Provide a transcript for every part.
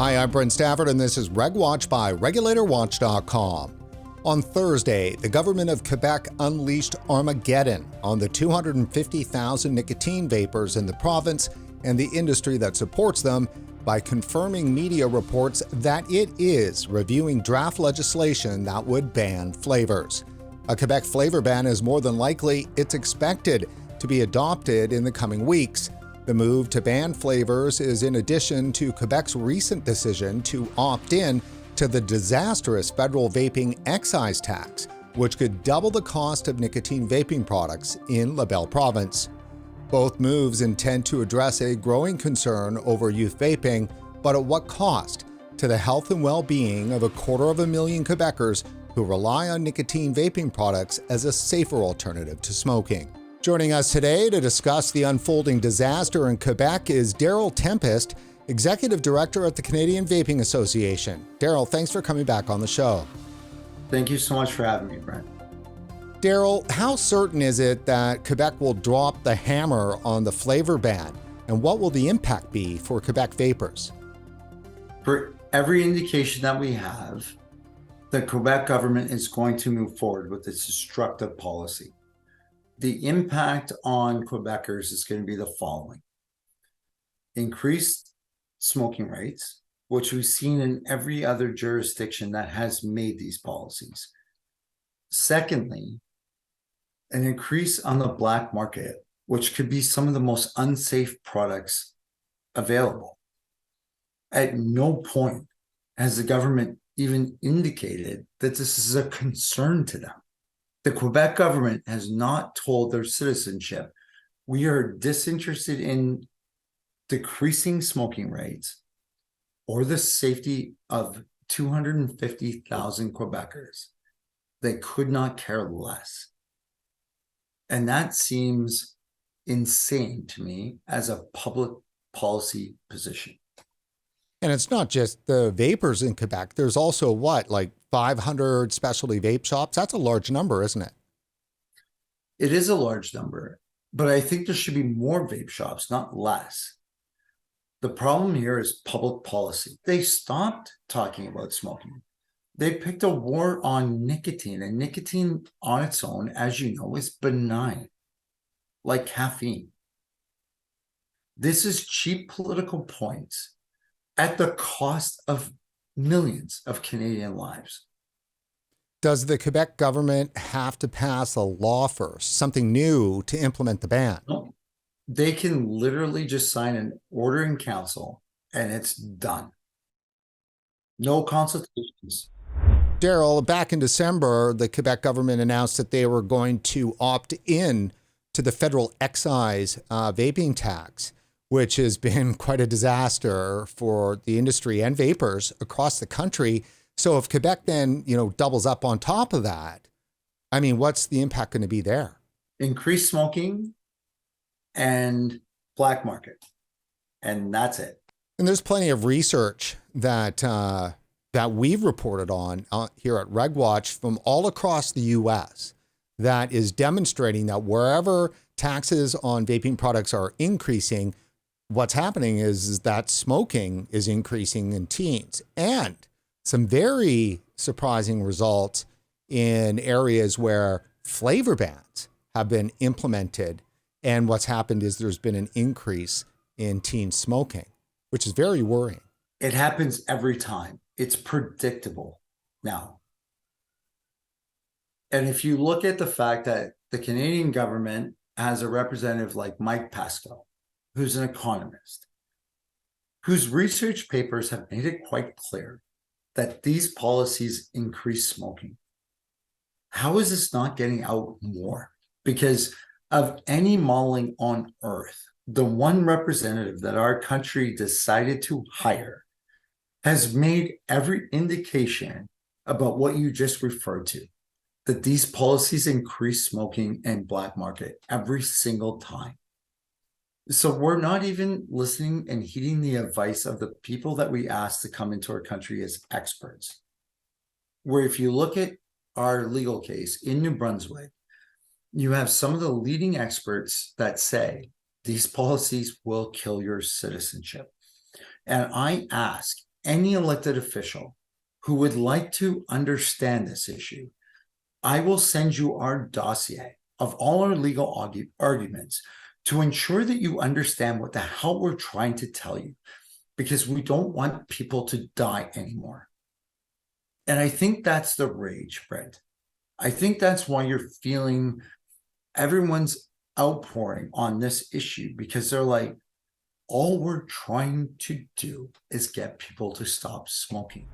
Hi, I'm Brent Stafford, and this is RegWatch by RegulatorWatch.com. On Thursday, the government of Quebec unleashed Armageddon on the 250,000 nicotine vapers in the province and the industry that supports them by confirming media reports that it is reviewing draft legislation that would ban flavors. A Quebec flavor ban is more than likely, it's expected to be adopted in the coming weeks. The move to ban flavors is in addition to Quebec's recent decision to opt in to the disastrous federal vaping excise tax, which could double the cost of nicotine vaping products in La Belle Province. Both moves intend to address a growing concern over youth vaping, but at what cost to the health and well-being of 250,000 Quebecers who rely on nicotine vaping products as a safer alternative to smoking. Joining us today to discuss the unfolding disaster in Quebec is Darryl Tempest, Executive Director at the Canadian Vaping Association. Darryl, thanks for coming back on the show. Thank you so much for having me, Brent. Darryl, how certain is it that Quebec will drop the hammer on the flavor ban, and what will the impact be for Quebec vapers? For every indication that we have, the Quebec government is going to move forward with its destructive policy. The impact on Quebecers is going to be the following: increased smoking rates, which we've seen in every other jurisdiction that has made these policies. Secondly, an increase on the black market, which could be some of the most unsafe products available. At no point has the government even indicated that this is a concern to them. The Quebec government has not told their citizenship, we are disinterested in decreasing smoking rates or the safety of 250,000 Quebecers. They could not care less. And that seems insane to me as a public policy position. And it's not just the vapors in Quebec. There's also like 500 specialty vape shops? That's a large number, isn't it? It is a large number, but I think there should be more vape shops, not less. The problem here is public policy. They stopped talking about smoking. They picked a war on nicotine, and nicotine on its own, as you know, is benign, like caffeine. This is cheap political points at the cost of millions of Canadian lives. Does the Quebec government have to pass a law first, something new to implement the ban? No. They can literally just sign an order in council and it's done. No consultations. Darryl, back in December, the Quebec government announced that they were going to opt in to the federal excise vaping tax, which has been quite a disaster for the industry and vapers across the country. So if Quebec then, doubles up on top of that, I mean, what's the impact going to be there? Increased smoking and black market. And that's it. And there's plenty of research that we've reported on here at RegWatch from all across the U.S. that is demonstrating that wherever taxes on vaping products are increasing, what's happening is that smoking is increasing in teens, and some very surprising results in areas where flavor bans have been implemented. And what's happened is there's been an increase in teen smoking, which is very worrying. It happens every time. It's predictable now. And if you look at the fact that the Canadian government has a representative like Mike Pascoe, who's an economist, whose research papers have made it quite clear that these policies increase smoking. How is this not getting out more? Because of any modeling on earth, the one representative that our country decided to hire has made every indication about what you just referred to, that these policies increase smoking and black market every single time. So we're not even listening and heeding the advice of the people that we ask to come into our country as experts. Where if you look at our legal case in New Brunswick, you have some of the leading experts that say these policies will kill your citizenship. And I ask any elected official who would like to understand this issue, I will send you our dossier of all our legal arguments to ensure that you understand what the hell we're trying to tell you, because we don't want people to die anymore. And I think that's the rage, Brent. I think that's why you're feeling everyone's outpouring on this issue, because they're like, all we're trying to do is get people to stop smoking.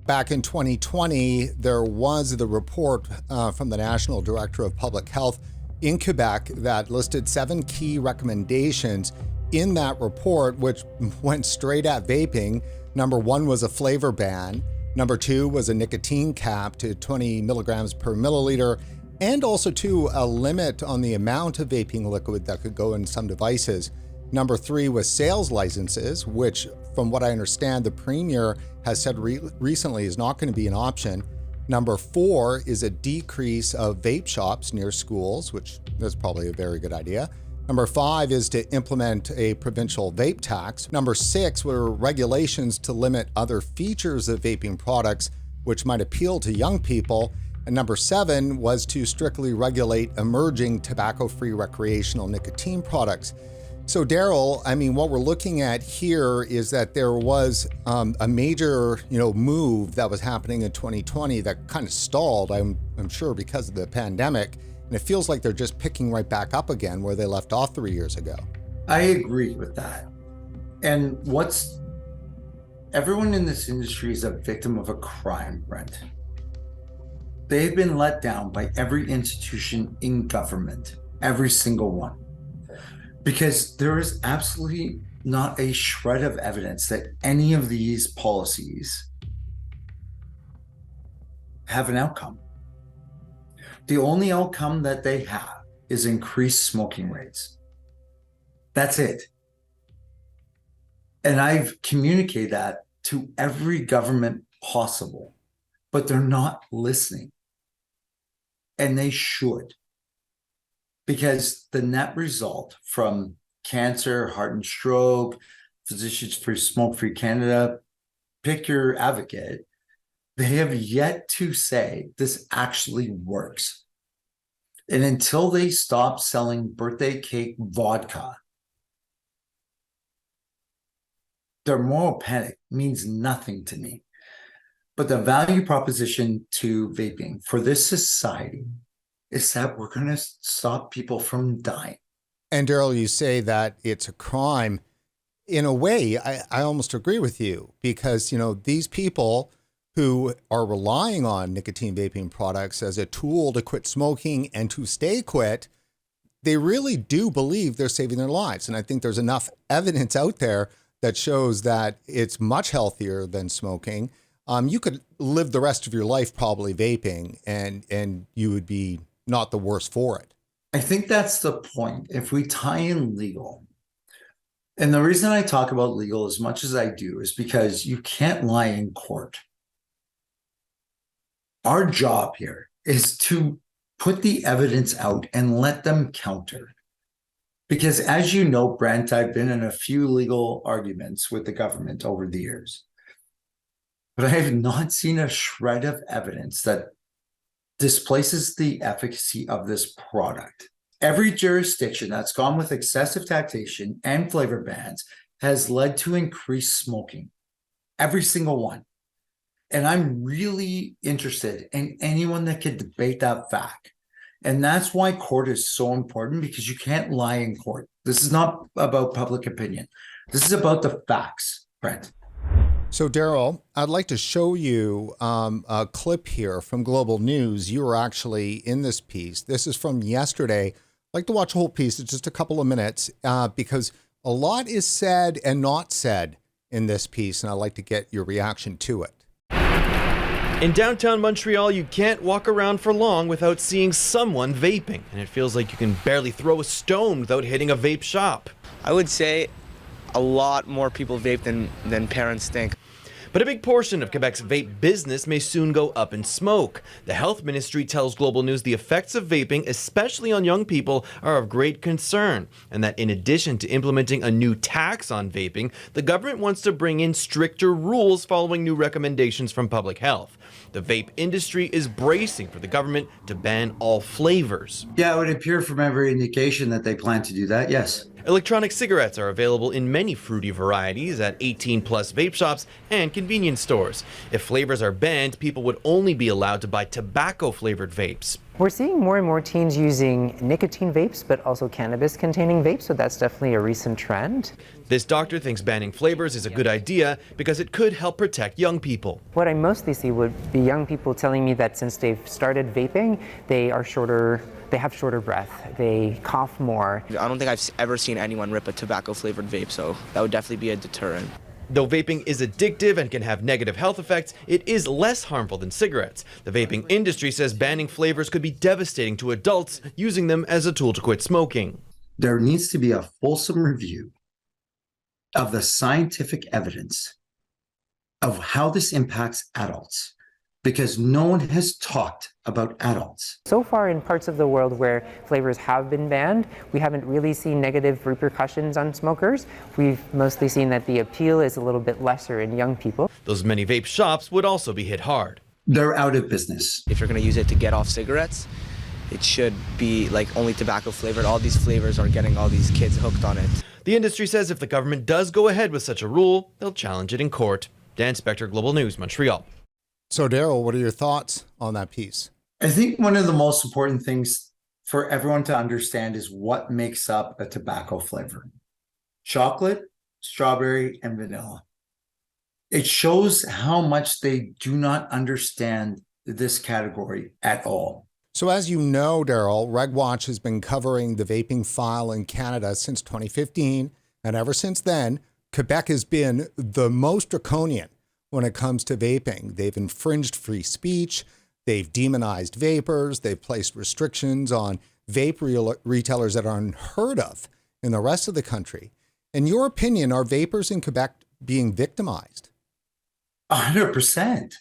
Back in 2020, there was the report from the National Director of Public Health in Quebec that listed 7 key recommendations in that report, which went straight at vaping. Number 1 was a flavor ban. Number 2 was a nicotine cap to 20 milligrams per milliliter, and also a limit on the amount of vaping liquid that could go in some devices. Number 3 was sales licenses, which, from what I understand, the Premier has said recently is not going to be an option. Number 4 is a decrease of vape shops near schools, which is probably a very good idea. Number 5 is to implement a provincial vape tax. Number 6 were regulations to limit other features of vaping products, which might appeal to young people. And number 7 was to strictly regulate emerging tobacco-free recreational nicotine products. So Darryl, I mean, what we're looking at here is that there was a major, move that was happening in 2020 that kind of stalled, I'm sure, because of the pandemic. And it feels like they're just picking right back up again where they left off 3 years ago. I agree with that. And everyone in this industry is a victim of a crime, Brent. They've been let down by every institution in government, every single one. Because there is absolutely not a shred of evidence that any of these policies have an outcome. The only outcome that they have is increased smoking rates. That's it. And I've communicated that to every government possible, but they're not listening. And they should. Because the net result from cancer, heart and stroke, Physicians for Smoke-Free Canada, pick your advocate, they have yet to say this actually works. And until they stop selling birthday cake vodka, their moral panic means nothing to me. But the value proposition to vaping for this society is that we're going to stop people from dying. And Darryl, you say that it's a crime. In a way, I almost agree with you, because, these people who are relying on nicotine vaping products as a tool to quit smoking and to stay quit, they really do believe they're saving their lives. And I think there's enough evidence out there that shows that it's much healthier than smoking. You could live the rest of your life probably vaping, and you would be not the worse for it. I think that's the point. If we tie in legal, and the reason I talk about legal as much as I do is because you can't lie in court. Our job here is to put the evidence out and let them counter. Because as you know, Brent, I've been in a few legal arguments with the government over the years, but I have not seen a shred of evidence that displaces the efficacy of this product. Every jurisdiction that's gone with excessive taxation and flavor bans has led to increased smoking. Every single one. And I'm really interested in anyone that can debate that fact. And that's why court is so important, because you can't lie in court. This is not about public opinion. This is about the facts, Brent. So, Darryl, I'd like to show you a clip here from Global News. You were actually in this piece. This is from yesterday. I'd like to watch the whole piece. It's just a couple of minutes because a lot is said and not said in this piece, and I'd like to get your reaction to it. In downtown Montreal, you can't walk around for long without seeing someone vaping, and it feels like you can barely throw a stone without hitting a vape shop. I would say a lot more people vape than parents think. But a big portion of Quebec's vape business may soon go up in smoke. The health ministry tells Global News the effects of vaping, especially on young people, are of great concern, and that in addition to implementing a new tax on vaping, the government wants to bring in stricter rules following new recommendations from public health. The vape industry is bracing for the government to ban all flavors. Yeah, it would appear from every indication that they plan to do that, yes. Electronic cigarettes are available in many fruity varieties at 18-plus vape shops and convenience stores. If flavors are banned, people would only be allowed to buy tobacco-flavored vapes. We're seeing more and more teens using nicotine vapes, but also cannabis-containing vapes, so that's definitely a recent trend. This doctor thinks banning flavors is a good idea because it could help protect young people. What I mostly see would be young people telling me that since they've started vaping, they have shorter breath, they cough more. I don't think I've ever seen anyone rip a tobacco-flavored vape, so that would definitely be a deterrent. Though vaping is addictive and can have negative health effects, it is less harmful than cigarettes. The vaping industry says banning flavors could be devastating to adults using them as a tool to quit smoking. There needs to be a fulsome review of the scientific evidence of how this impacts adults, because no one has talked about adults. So far in parts of the world where flavors have been banned, we haven't really seen negative repercussions on smokers. We've mostly seen that the appeal is a little bit lesser in young people. Those many vape shops would also be hit hard. They're out of business. If you're going to use it to get off cigarettes, it should be like only tobacco flavored. All these flavors are getting all these kids hooked on it. The industry says if the government does go ahead with such a rule, they'll challenge it in court. Dan Spector, Global News, Montreal. So, Darryl, what are your thoughts on that piece? I think one of the most important things for everyone to understand is what makes up a tobacco flavor. Chocolate, strawberry, and vanilla. It shows how much they do not understand this category at all. So as you know, Darryl, RegWatch has been covering the vaping file in Canada since 2015. And ever since then, Quebec has been the most draconian when it comes to vaping. They've infringed free speech. They've demonized vapers. They've placed restrictions on vape retailers that are unheard of in the rest of the country. In your opinion, are vapers in Quebec being victimized? 100%.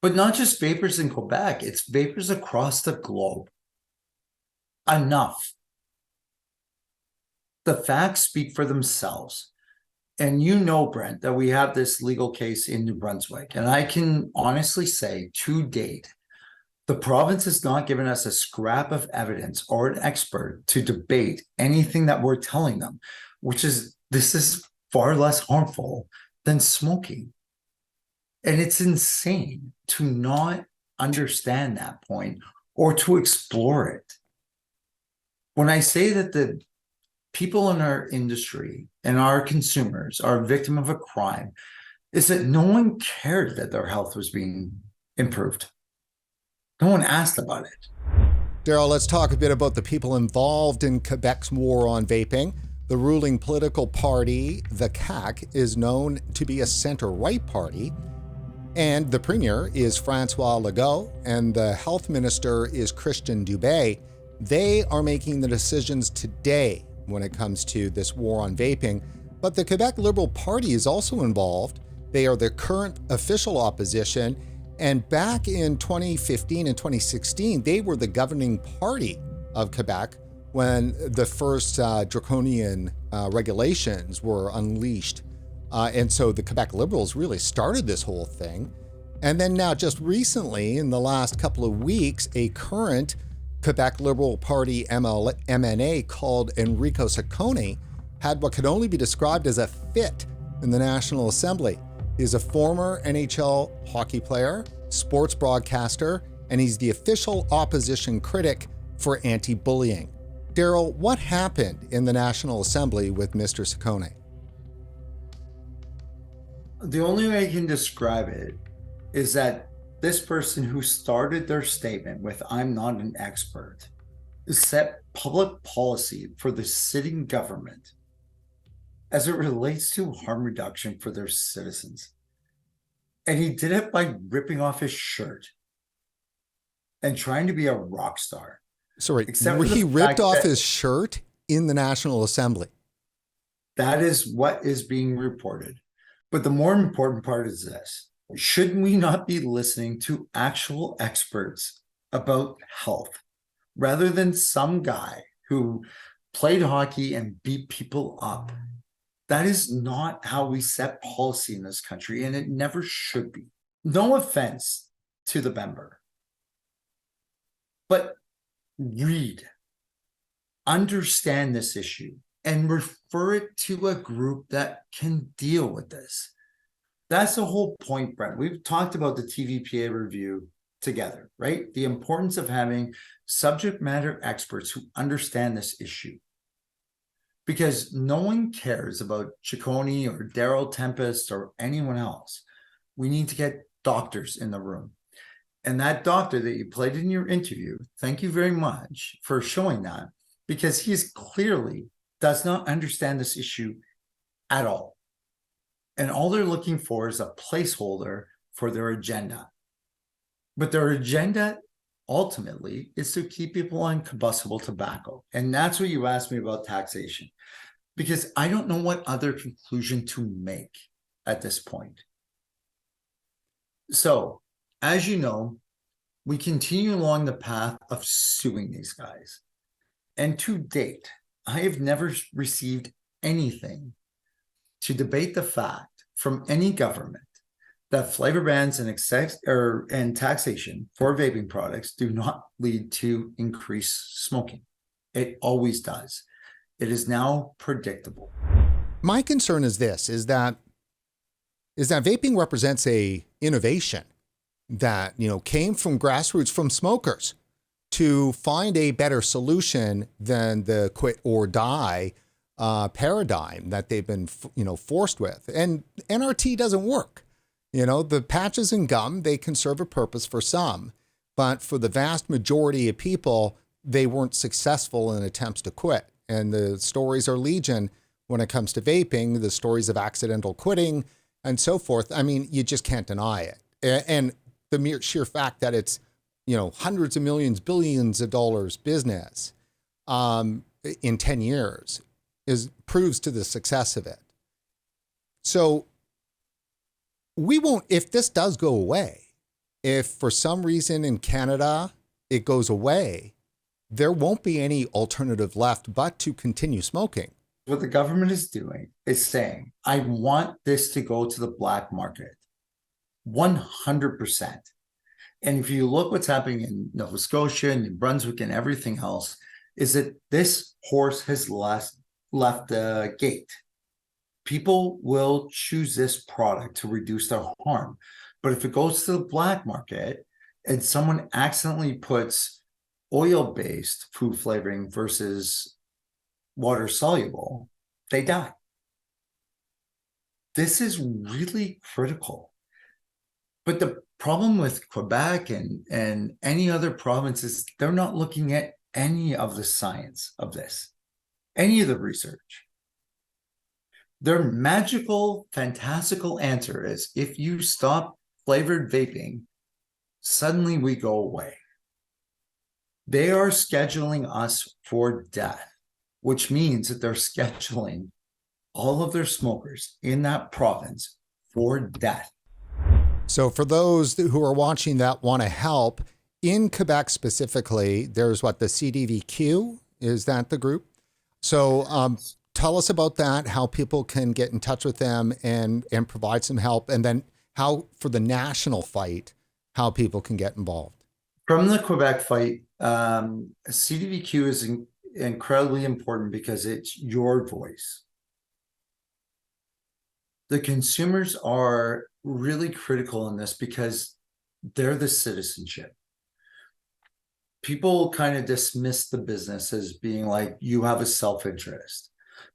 But not just vapers in Quebec, it's vapers across the globe. Enough. The facts speak for themselves. And you know, Brent, that we have this legal case in New Brunswick. And I can honestly say, to date, the province has not given us a scrap of evidence or an expert to debate anything that we're telling them, which is this is far less harmful than smoking. And it's insane to not understand that point or to explore it. When I say that the people in our industry and our consumers are a victim of a crime, is that no one cared that their health was being improved. No one asked about it. Darryl, let's talk a bit about the people involved in Quebec's war on vaping. The ruling political party, the CAQ, is known to be a center-right party. And the premier is Francois Legault, and the health minister is Christian Dubé. They are making the decisions today when it comes to this war on vaping. But the Quebec Liberal Party is also involved. They are the current official opposition. And back in 2015 and 2016, they were the governing party of Quebec when the first draconian regulations were unleashed. And so the Quebec Liberals really started this whole thing. And then now just recently, in the last couple of weeks, a current Quebec Liberal Party MNA called Enrico Ciccone had what could only be described as a fit in the National Assembly. He's a former NHL hockey player, sports broadcaster, and he's the official opposition critic for anti-bullying. Darryl, what happened in the National Assembly with Mr. Ciccone? The only way I can describe it is that this person who started their statement with "I'm not an expert" set public policy for the sitting government as it relates to harm reduction for their citizens. And he did it by ripping off his shirt and trying to be a rock star. Sorry, he ripped off his shirt in the National Assembly. That is what is being reported. But the more important part is this. Should we not be listening to actual experts about health rather than some guy who played hockey and beat people up? That is not how we set policy in this country, and it never should be. No offense to the member, but read, understand this issue, and refer it to a group that can deal with this. That's the whole point, Brent. We've talked about the TVPA review together, right? The importance of having subject matter experts who understand this issue. Because no one cares about Ciccone or Darryl Tempest or anyone else. We need to get doctors in the room. And that doctor that you played in your interview, thank you very much for showing that, because he clearly does not understand this issue at all. And all they're looking for is a placeholder for their agenda. But their agenda ultimately is to keep people on combustible tobacco. And that's what you asked me about taxation, because I don't know what other conclusion to make at this point. So, as you know, we continue along the path of suing these guys. And to date, I have never received anything to debate the fact from any government that flavor bans and taxation for vaping products do not lead to increased smoking. It always does. It is now predictable. My concern is this, is that vaping represents a innovation that, came from grassroots, from smokers, to find a better solution than the quit or die paradigm that they've been, forced with. And NRT doesn't work. The patches and gum, they can serve a purpose for some, but for the vast majority of people, they weren't successful in attempts to quit. And the stories are legion when it comes to vaping, the stories of accidental quitting and so forth. I mean, you just can't deny it. And the mere sheer fact that it's, hundreds of millions, billions of dollars business in 10 years proves to the success of it. So we won't, if this does go away, if for some reason in Canada it goes away, there won't be any alternative left but to continue smoking. What the government is doing is saying, I want this to go to the black market, 100%. And if you look what's happening in Nova Scotia and New Brunswick and everything else, is that this horse has left the gate. People will choose this product to reduce their harm. But if it goes to the black market and someone accidentally puts oil-based food flavoring versus water-soluble, they die. This is really critical. But the problem with Quebec and any other province is they're not looking at any of the science of this, any of the research. Their magical, fantastical answer is, if you stop flavored vaping, suddenly we go away. They are scheduling us for death, which means that they're scheduling all of their smokers in that province for death. So for those who are watching that want to help, in Quebec specifically, there's the CDVQ, is that the group? So tell us about that, how people can get in touch with them and provide some help, and then how, for the national fight, how people can get involved. From the Quebec fight, CDVQ is incredibly important because it's your voice. The consumers are really critical in this because they're the citizenship. People kind of dismiss the business as being like, you have a self-interest.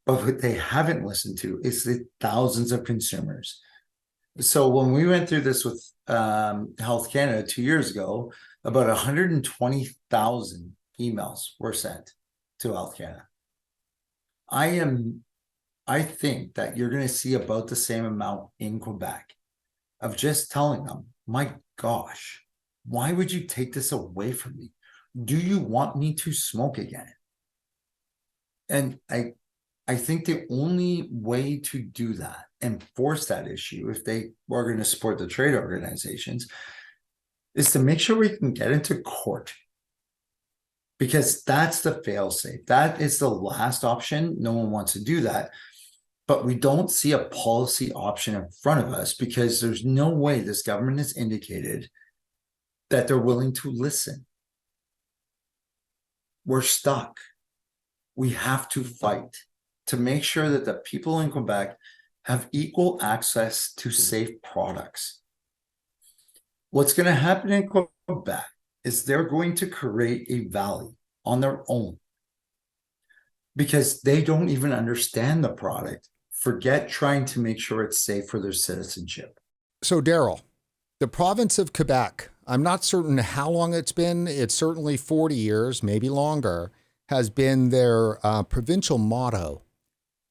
But what they haven't listened to is the thousands of consumers. So when we went through this with Health Canada 2 years ago, about 120,000 emails were sent to Health Canada. I think that you're going to see about the same amount in Quebec of just telling them, my gosh, why would you take this away from me? Do you want me to smoke again? And I think the only way to do that and force that issue, if they are going to support the trade organizations, is to make sure we can get into court. Because that's the fail-safe. That is the last option. No one wants to do that. But we don't see a policy option in front of us because there's no way this government has indicated that they're willing to listen. We're stuck. We have to fight to make sure that the people in Quebec have equal access to safe products. What's going to happen in Quebec is they're going to create a valley on their own because they don't even understand the product. Forget trying to make sure it's safe for their citizenship. So, Darryl, the province of Quebec, I'm not certain how long it's been. It's certainly 40 years, maybe longer, has been their provincial motto,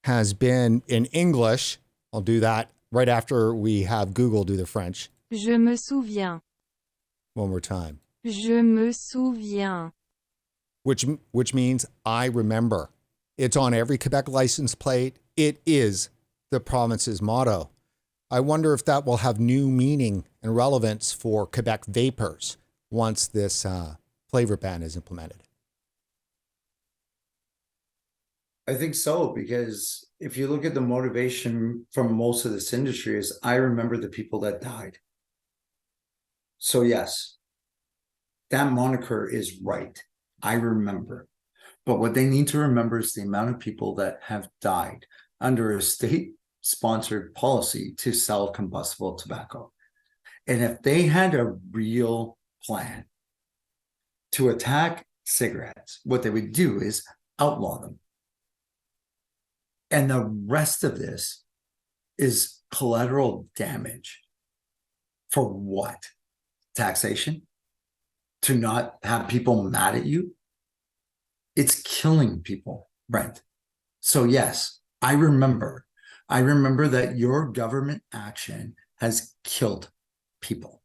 has been in English. I'll do that right after we have Google do the French. Je me souviens. One more time. Je me souviens. Which means I remember. It's on every Quebec license plate. It is the province's motto. I wonder if that will have new meaning and relevance for Quebec vapers once this flavor ban is implemented. I think so, because if you look at the motivation from most of this industry is, I remember the people that died. So yes, that moniker is right. I remember. But what they need to remember is the amount of people that have died under a state-sponsored policy to sell combustible tobacco. And if they had a real plan to attack cigarettes, what they would do is outlaw them. And the rest of this is collateral damage. For what? Taxation? To not have people mad at you? It's killing people, Brent. So yes, I remember that your government action has killed people.